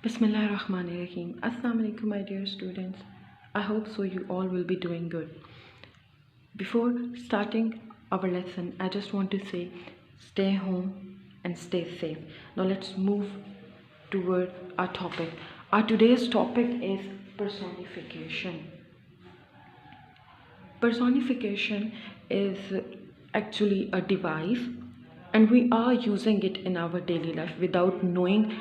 Bismillahirrahmanirrahim. Assalamu alaikum, my dear students. I hope so you all will be doing good. Before starting our lesson, I just want to say stay home and stay safe. Now let's move toward our topic. Our today's topic is personification. Personification is actually a device, and we are using it in our daily life without knowing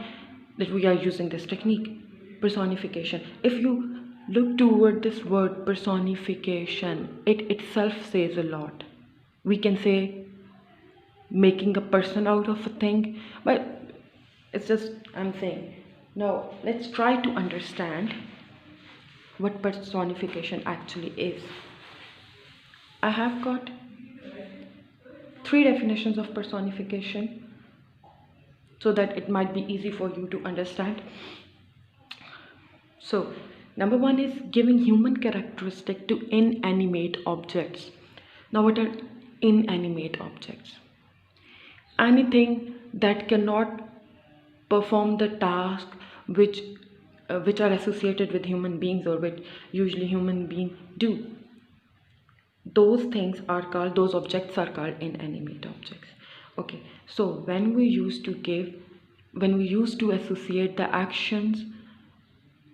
that we are using this technique. Personification. If you look toward this word personification, it itself says a lot. We can say making a person out of a thing, but it's just I'm saying. Now let's try to understand what personification actually is. I have got 3 definitions of personification so that it might be easy for you to understand. So, number 1 is giving human characteristic to inanimate objects. Now, what are inanimate objects? Anything that cannot perform the task which are associated with human beings, or which usually human beings do. Those objects are called inanimate objects. Okay, so when we used to associate the actions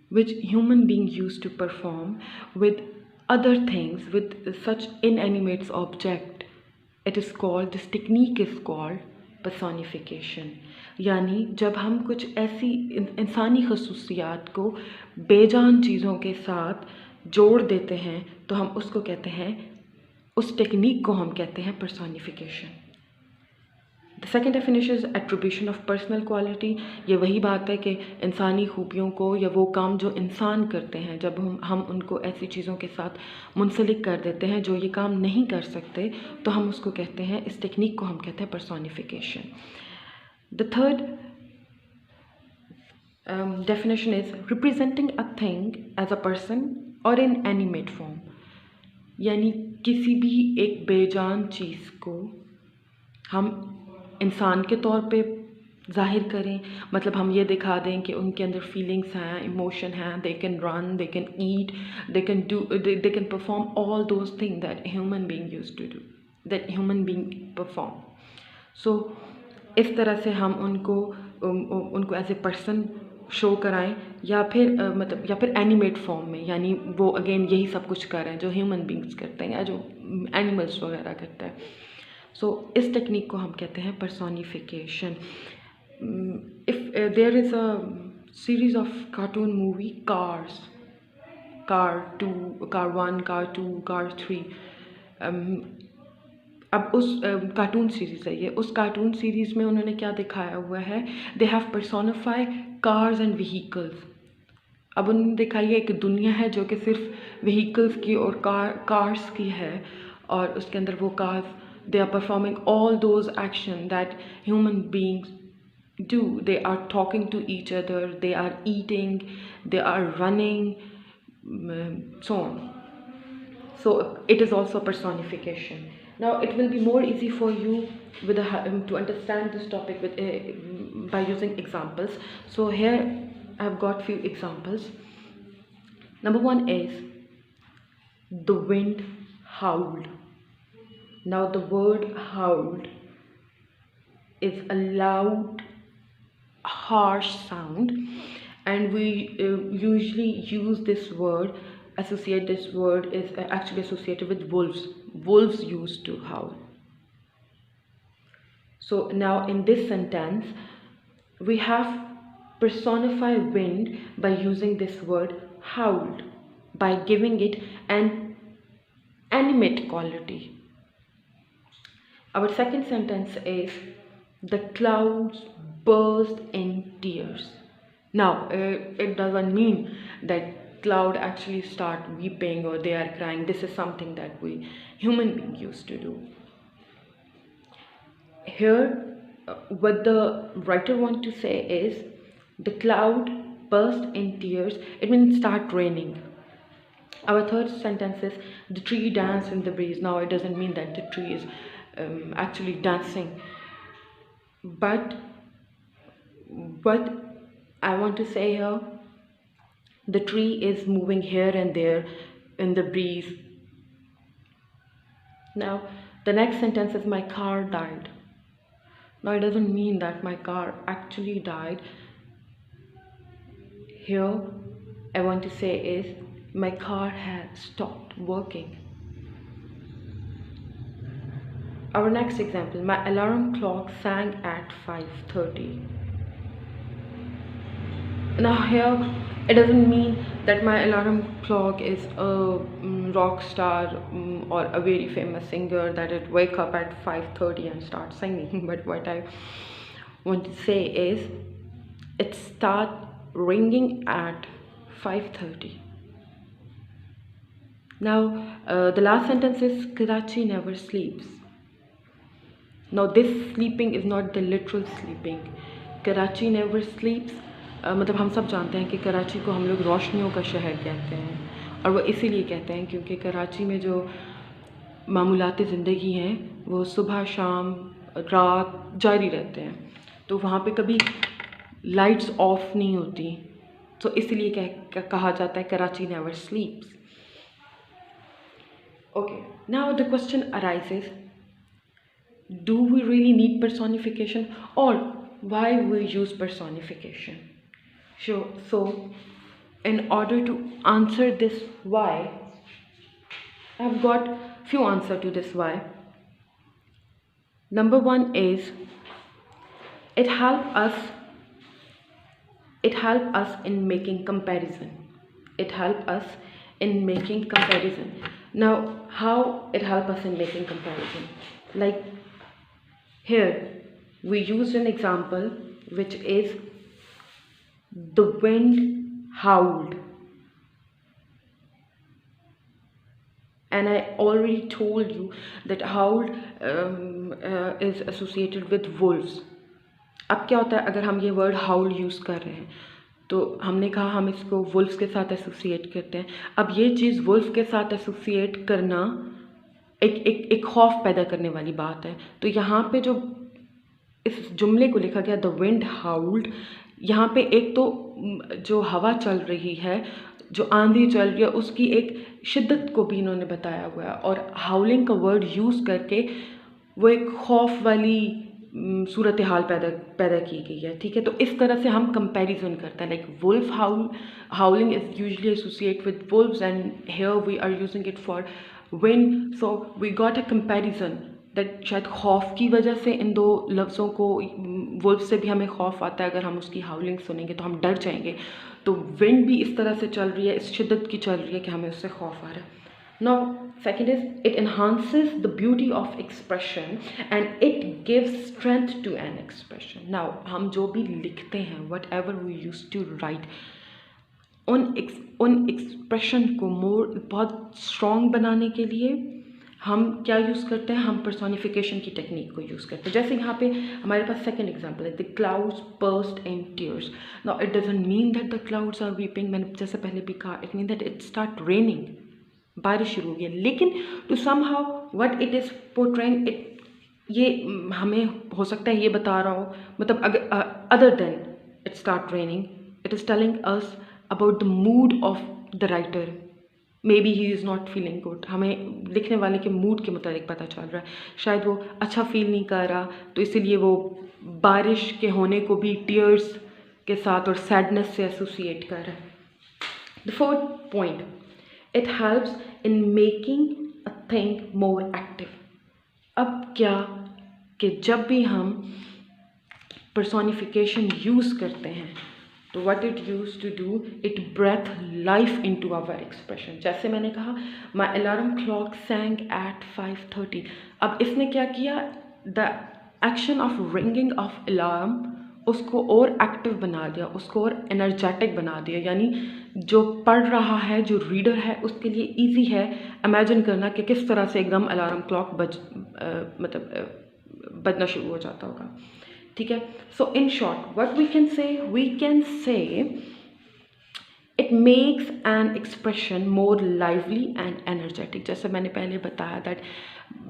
which human beings used to perform with other things, with such inanimate object, this technique is called personification. यानी जब हम कुछ ऐसी इंसानी खसूसियात को बेजान चीज़ों के साथ जोड़ देते हैं तो हम उसको कहते हैं, उस टेक्निक को हम कहते हैं personification. The second definition is attribution of personal quality. ये वही बात है कि इंसानी खूबियों को या वो काम जो इंसान करते हैं, जब हम उनको ऐसी चीज़ों के साथ मुंसलिक कर देते हैं जो ये काम नहीं कर सकते, तो हम उसको कहते हैं, इस टेक्निक को हम कहते हैं personification. The third definition is representing a thing as a person or in animate form. यानी किसी भी एक बेजान चीज़ को हम इंसान के तौर पे जाहिर करें, मतलब हम ये दिखा दें कि उनके अंदर फीलिंग्स हैं, इमोशन हैं, they can run, they can eat, they can perform all those things that human being used to do, that human being perform. So इस तरह से हम उनको एज ए पर्सन शो कराएं, या फिर एनिमेट फॉर्म में, यानी वो अगेन यही सब कुछ कर रहे हैं जो ह्यूमन बींग्स करते हैं या जो एनिमल्स वगैरह करते हैं. सो इस टेक्निक को हम कहते हैं personification. If there is a series of cartoon movie Cars, Car 2, Car 1, Car 2, Car 3. अब उस कार्टून सीरीज़ है ये, उस कार्टून सीरीज़ में उन्होंने क्या दिखाया हुआ है, they have personify cars and vehicles. अब उन्होंने दिखाई एक दुनिया है जो कि सिर्फ व्हीकल्स की और कार्स की है, और उसके अंदर वो cars, they are performing all those actions that human beings do. They are talking to each other, they are eating, they are running, so on. So it is also personification. Now it will be more easy for you to understand this topic by using examples. So here I have got few examples. Number 1 is the wind howled. Now the word howled is a loud, harsh sound, and we usually use this word, associate this word is actually associated with wolves. Wolves used to howl. So now in this sentence we have personify wind by using this word howled, by giving it an animate quality. Our second sentence is the clouds burst in tears. Now it doesn't mean that cloud actually start weeping or they are crying. This is something that we human beings used to do. Here what the writer wants to say is the cloud burst in tears. It means start raining. Our third sentence is the tree danced in the breeze. Now it doesn't mean that the tree is actually dancing, but I want to say here, the tree is moving here and there in the breeze. Now, the next sentence is my car died. Now, it doesn't mean that my car actually died. Here, I want to say is my car has stopped working. Our next example, my alarm clock sang at 5:30. Now here, it doesn't mean that my alarm clock is a rock star or a very famous singer that it wake up at 5:30 and start singing. But what I want to say is it start ringing at 5:30. Now the last sentence is Karachi never sleeps. Now this sleeping is not the literal sleeping. Karachi never sleeps मतलब हम सब जानते हैं कि कराची को हम लोग रोशनियों का शहर कहते हैं, और वो इसीलिए कहते हैं क्योंकि कराची में जो मामूलाती ज़िंदगी हैं वो सुबह शाम रात जारी रहते हैं, तो वहाँ पे कभी लाइट्स ऑफ नहीं होती, तो इसलिए कहा जाता है Karachi never स्लीप्स. Okay, now the question arises, do we really need personification, or why we use personification? So in order to answer this why, I've got few answers to this why. Number one is it help us in making comparison. Now, how it help us in making comparison? Like here, we used an example which is the wind howled, and I already told you that howled is associated with wolves. अब क्या होता है अगर हम ये word हाउल use कर रहे हैं, तो हमने कहा हम इसको वुल्फ्स के साथ एसोसिएट करते हैं. अब ये चीज़ वुल्फ के साथ एसोसिएट करना एक खौफ पैदा करने वाली बात है. तो यहाँ पे जो इस जुमले को लिखा गया द विंड हाउल्ड, यहाँ पे एक तो जो हवा चल रही है, जो आंधी चल रही है, उसकी एक शिद्दत को भी इन्होंने बताया हुआ है, और हाउलिंग का वर्ड यूज़ करके वो एक खौफ वाली सूरत हाल पैदा की गई है. ठीक है, तो इस तरह से हम कंपैरिजन करते हैं. Like wolf howling is usually associate with wolves, and here we are using it for wind. So we got a comparison that शायद खौफ की वजह से इन दो लफ्ज़ों को, वुल्फ से भी हमें खौफ आता है, अगर हम उसकी हाउलिंग सुनेंगे तो हम डर जाएंगे. तो विंड भी इस तरह से चल रही है, इस शिद्दत की चल रही है कि हमें उससे खौफ आ रहा है. Now, second is it enhances the beauty of expression and it gives strength to an expression. Now, हम जो भी लिखते हैं, whatever we used to write, उन expression को बहुत strong बनाने के लिए हम क्या यूज़ करते हैं? हम personification की टेक्निक को यूज़ करते हैं. जैसे यहाँ पे हमारे पास सेकेंड एग्जाम्पल है, the clouds burst in tears. Now, it doesn't mean that the clouds are weeping. मैंने जैसे पहले भी कहा, it means that it start raining. बारिश शुरू हो गई, लेकिन to somehow what it is portraying it, ये हमें हो सकता है ये बता रहा हो, मतलब अगर other than it start raining, it is telling us about the mood off the writer. May be he is not feeling good. हमें लिखने वाले के मूड के मुताबिक पता चल रहा है, शायद वो अच्छा फील नहीं कर रहा, तो इसीलिए वो बारिश के होने को भी टीयर्स के साथ और सैडनेस से एसोसिएट कर रहा है. The fourth point, it helps in making a thing more active. अब क्या कि जब भी हम personification यूज़ करते हैं, तो what it used to do, it breathe life into our expression. जैसे मैंने कहा my alarm clock sang at 5:30. अब इसने क्या किया, the action of ringing of alarm उसको और एक्टिव बना दिया, उसको और एनर्जेटिक बना दिया. यानी जो पढ़ रहा है, जो रीडर है, उसके लिए इजी है इमेजिन करना कि किस तरह से एकदम अलार्म क्लॉक बजना शुरू हो जाता होगा. ठीक है, so in short what we can say it it makes an expression more lively and energetic. जैसे मैंने पहले बताया that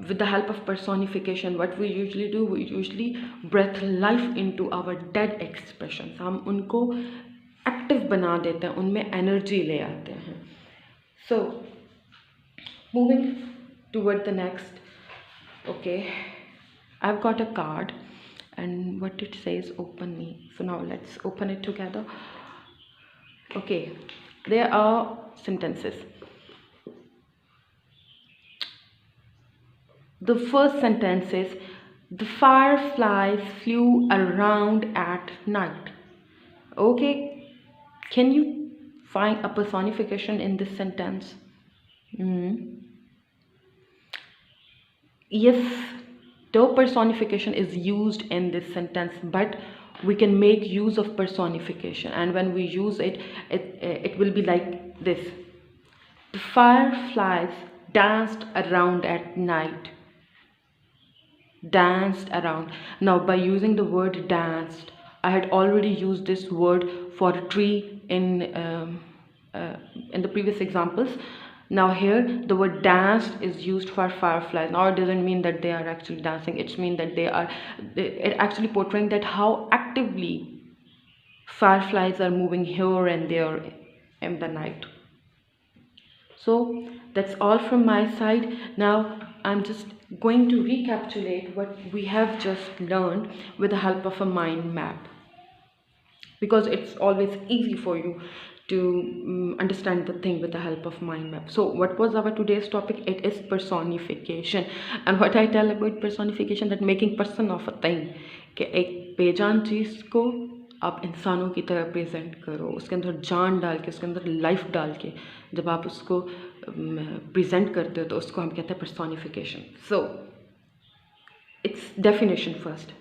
with the help of personification what we usually do, we usually breathe life into our dead expressions. हम उनको active बना देते हैं, उनमें एनर्जी ले आते हैं. So moving toward the next, okay, I've got a card and what it says, open me. So now let's open it together. Okay, there are sentences. The first sentence is, the fireflies flew around at night. Okay, can you find a personification in this sentence? Yes, no personification is used in this sentence, but we can make use of personification, and when we use it, it will be like this. The fireflies danced around at night. Danced around. Now by using the word danced, I had already used this word for a tree in the previous examples. Now here the word danced is used for fireflies. Now it doesn't mean that they are actually dancing, it's mean that it actually portraying that how actively fireflies are moving here and there in the night. So that's all from my side. Now I'm just going to recapitulate what we have just learned with the help of a mind map, because it's always easy for you to understand the thing with the help of mind map. So what was our today's topic? It is personification. And what I tell about personification, that making person of a thing, कि एक बेजान चीज़ को आप इंसानों की तरह present करो, उसके अंदर जान डाल के, उसके अंदर लाइफ डाल के जब आप उसको प्रेजेंट करते हो तो उसको हम कहते हैं personification. So its definition first: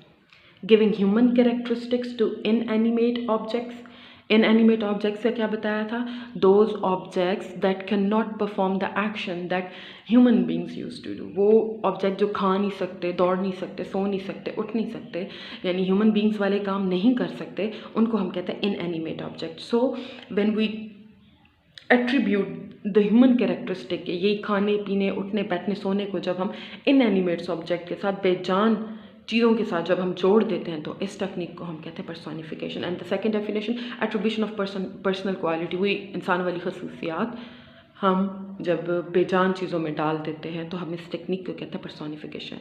giving human characteristics to inanimate objects. Inanimate objects से क्या बताया था? Those objects that cannot perform the action that human beings used to do. वो object जो खा नहीं सकते, दौड़ नहीं सकते, सो नहीं सकते, उठ नहीं सकते, यानी human beings वाले काम नहीं कर सकते, उनको हम कहते हैं inanimate objects. So when we attribute the human characteristic, यही खाने पीने उठने बैठने सोने को जब हम inanimate object के साथ, बेजान चीज़ों के साथ जब हम जोड़ देते हैं, तो इस टेक्निक को हम कहते हैं personification. And the second definition, attribution of personal quality. वही इंसान वाली खसूसियात हम जब बेजान चीज़ों में डाल देते हैं तो हम इस टेक्निक को कहते हैं personification.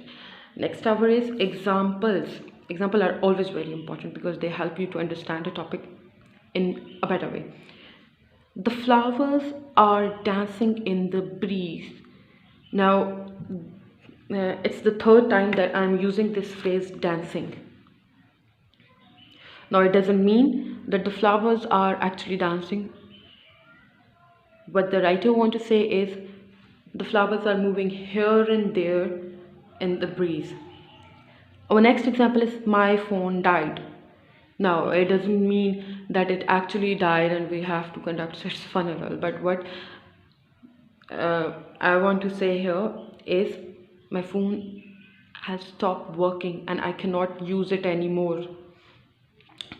Next our is examples. Example are always very important because they help you to understand a topic in a better way. The flowers are dancing in the breeze. Now it's the third time that I'm using this phrase dancing. Now it doesn't mean that the flowers are actually dancing. What the writer wants to say is the flowers are moving here and there in the breeze. Our next example is my phone died. Now it doesn't mean that it actually died and we have to conduct its funeral, but what I want to say here is my phone has stopped working and I cannot use it anymore.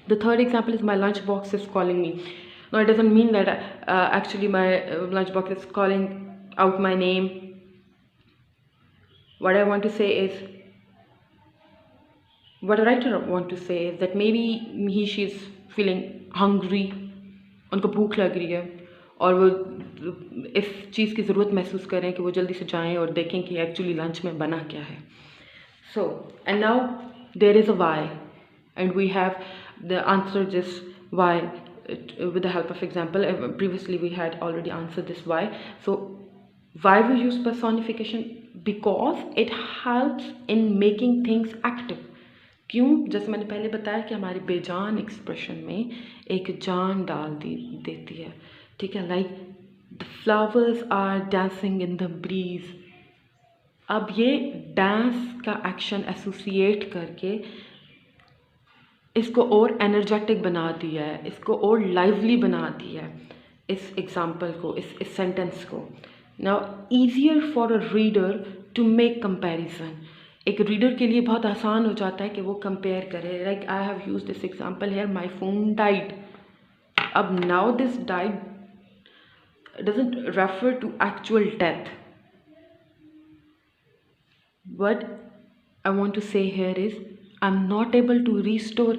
The third example is my lunchbox is calling me. Now it doesn't mean that actually my lunchbox is calling out my name. What I want to say is, what the writer want to say is that maybe she is feeling hungry, उनको भूख लग रही है और वो इस चीज़ की ज़रूरत महसूस करें कि वो जल्दी से जाएं और देखें कि एक्चुअली लंच में बना क्या है. So and now there is a why and we have the answer this why with the help of example. Previously we had already answered this why. So why we use personification? Because it helps in making things active. क्यों? जैसे मैंने पहले बताया कि हमारी बेजान expression में एक जान डाल देती है. ठीक है, like the flowers are dancing in the breeze. अब ये डांस का एक्शन एसोसिएट करके इसको और एनर्जेटिक बना दिया है, इसको और लाइवली बना दिया है, इस एग्जाम्पल को, इस सेंटेंस को. Now easier for a reader to make comparison. एक रीडर के लिए बहुत आसान हो जाता है कि वो कंपेयर करे. Like I have use this example here, my phone died. अब now this died doesn't refer to actual death. What I want to say here is I'm not able to restore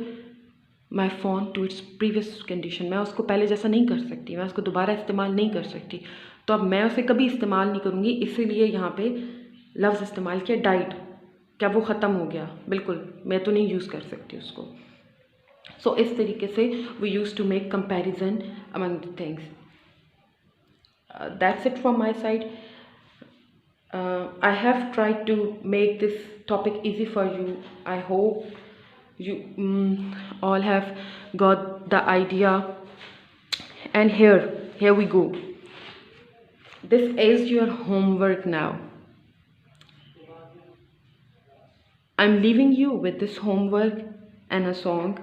my phone to its previous condition. मैं उसको पहले जैसा नहीं कर सकती, मैं उसको दोबारा इस्तेमाल नहीं कर सकती. तो अब मैं उसे कभी इस्तेमाल नहीं करूँगी, इसीलिए यहाँ पे लफ्ज़ इस्तेमाल किया डाइड. क्या वो ख़त्म हो गया? बिल्कुल, मैं तो नहीं यूज़ कर सकती उसको. सो इस तरीके से we use to make comparison among the things. That's it from my side. I have tried to make this topic easy for you. I hope you all have got the idea. And here we go. This is your homework now. I'm leaving you with this homework and a song.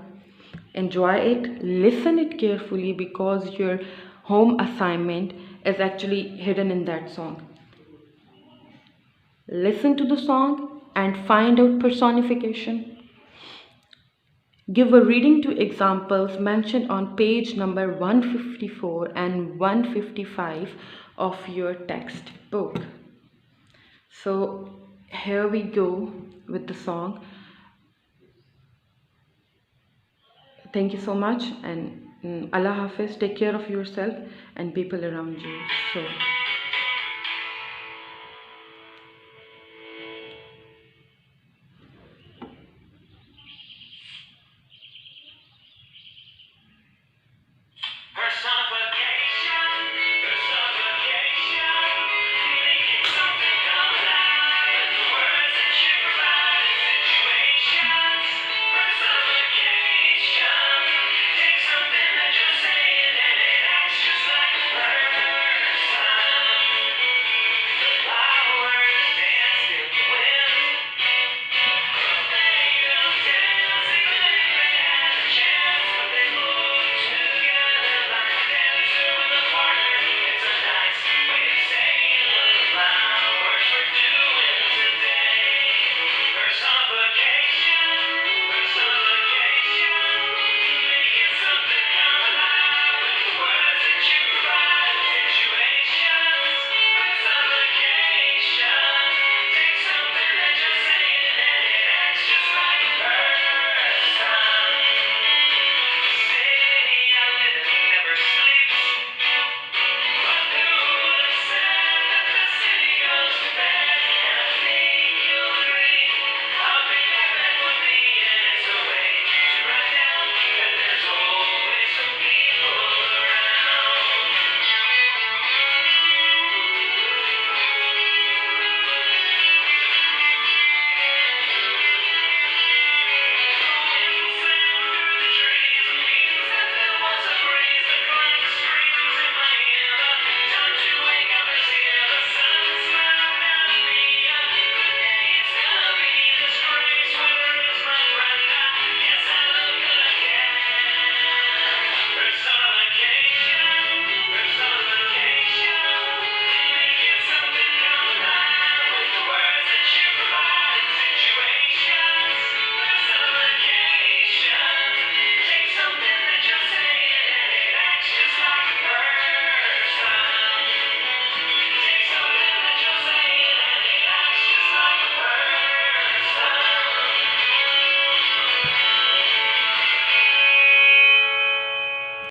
Enjoy it, listen it carefully, because your home assignment is actually hidden in that song. Listen to the song and find out personification. Give a reading to examples mentioned on page number 154 and 155 of your textbook. So here we go with the song. Thank you so much, and Allah Hafiz. Take care of yourself and people around you. So